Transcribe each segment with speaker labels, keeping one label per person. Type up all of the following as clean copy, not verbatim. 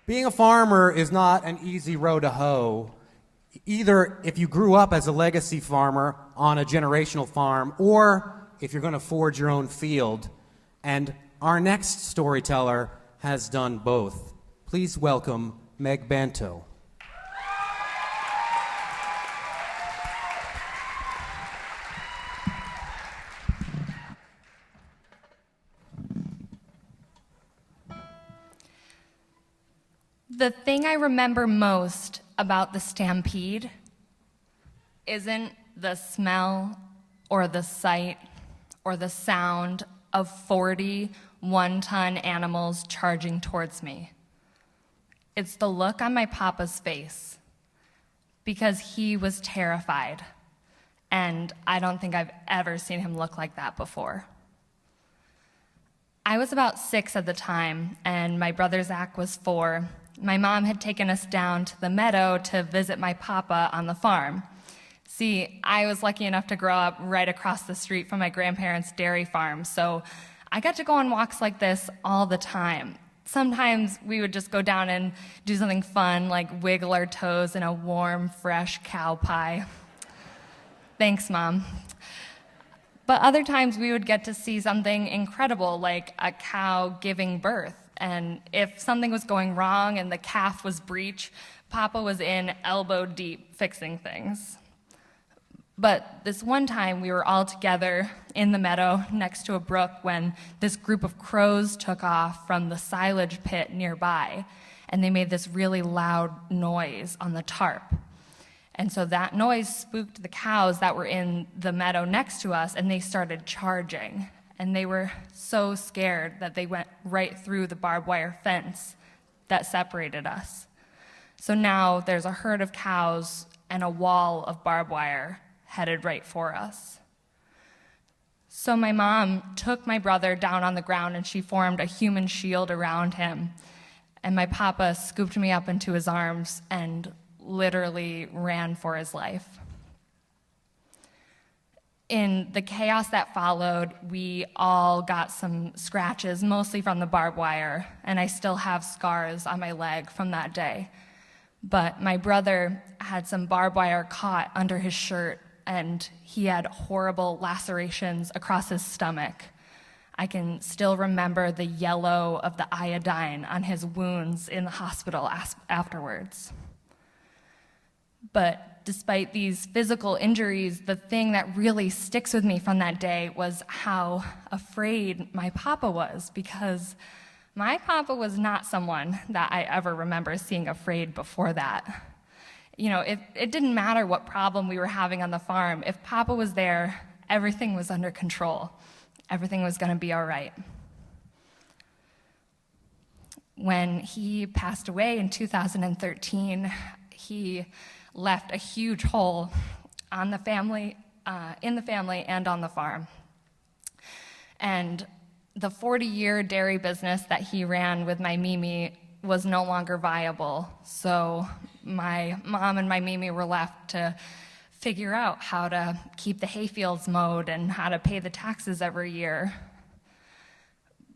Speaker 1: Being a farmer is not an easy row to hoe, either if you grew up as a legacy farmer on a generational farm or if you're going to forge your own field. And our next storyteller has done both. Please welcome Meg Bantle.
Speaker 2: The thing I remember most about the stampede isn't the smell or the sight or the sound of 40 one-ton animals charging towards me. It's the look on my papa's face, because he was terrified, and I don't think I've ever seen him look like that before. I was about 6 at the time, and my brother Zach was 4. My mom had taken us down to the meadow to visit my papa on the farm. See, I was lucky enough to grow up right across the street from my grandparents' dairy farm, so I got to go on walks like this all the time. Sometimes we would just go down and do something fun, like wiggle our toes in a warm, fresh cow pie. Thanks, Mom. But other times we would get to see something incredible, like a cow giving birth. And if something was going wrong and the calf was breech, Papa was in elbow deep fixing things. But this one time we were all together in the meadow next to a brook when this group of crows took off from the silage pit nearby, and they made this really loud noise on the tarp. And so that noise spooked the cows that were in the meadow next to us, and they started charging. And they were so scared that they went right through the barbed wire fence that separated us. So now there's a herd of cows and a wall of barbed wire headed right for us. So my mom took my brother down on the ground and she formed a human shield around him. And my papa scooped me up into his arms and literally ran for his life. In the chaos that followed, we all got some scratches, mostly from the barbed wire, and I still have scars on my leg from that day. But my brother had some barbed wire caught under his shirt, and he had horrible lacerations across his stomach. I can still remember the yellow of the iodine on his wounds in the hospital afterwards. But despite these physical injuries, the thing that really sticks with me from that day was how afraid my papa was, because my papa was not someone that I ever remember seeing afraid before that. You know, it didn't matter what problem we were having on the farm. If Papa was there, everything was under control. Everything was going to be all right. When he passed away in 2013, he left a huge hole on the family, in the family and on the farm. And the 40-year dairy business that he ran with my Mimi was no longer viable. So my mom and my Mimi were left to figure out how to keep the hayfields mowed and how to pay the taxes every year.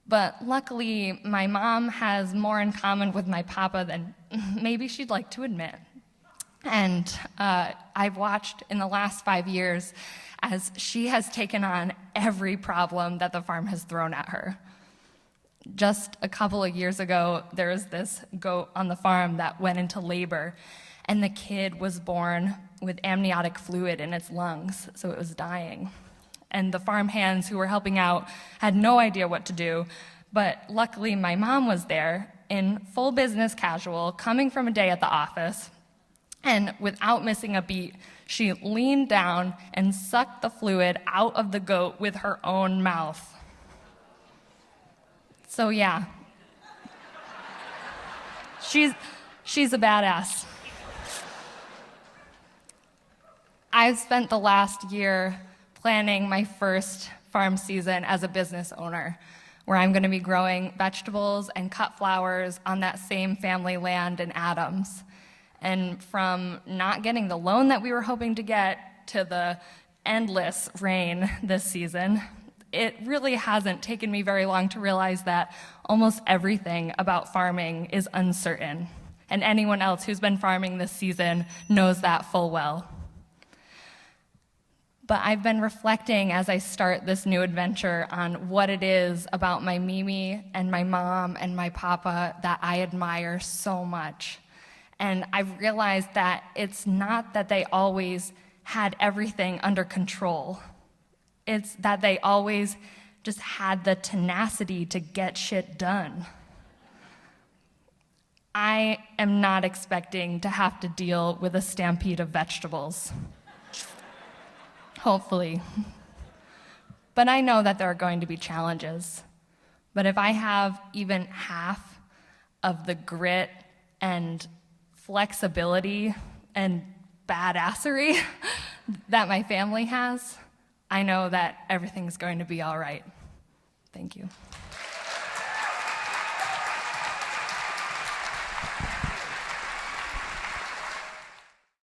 Speaker 2: But luckily, my mom has more in common with my papa than maybe she'd like to admit. And I've watched in the last 5 years as she has taken on every problem that the farm has thrown at her. Just a couple of years ago, there was this goat on the farm that went into labor, and the kid was born with amniotic fluid in its lungs, so it was dying. And the farm hands who were helping out had no idea what to do, but luckily my mom was there in full business casual, coming from a day at the office, and without missing a beat, she leaned down and sucked the fluid out of the goat with her own mouth. So yeah, she's a badass. I've spent the last year planning my first farm season as a business owner, where I'm going to be growing vegetables and cut flowers on that same family land in Adams. And from not getting the loan that we were hoping to get to the endless rain this season, it really hasn't taken me very long to realize that almost everything about farming is uncertain. And anyone else who's been farming this season knows that full well. But I've been reflecting as I start this new adventure on what it is about my Mimi and my mom and my papa that I admire so much. And I've realized that it's not that they always had everything under control. It's that they always just had the tenacity to get shit done. I am not expecting to have to deal with a stampede of vegetables. Hopefully. But I know that there are going to be challenges. But if I have even half of the grit and flexibility and badassery that my family has, I know that everything's going to be all right. Thank you.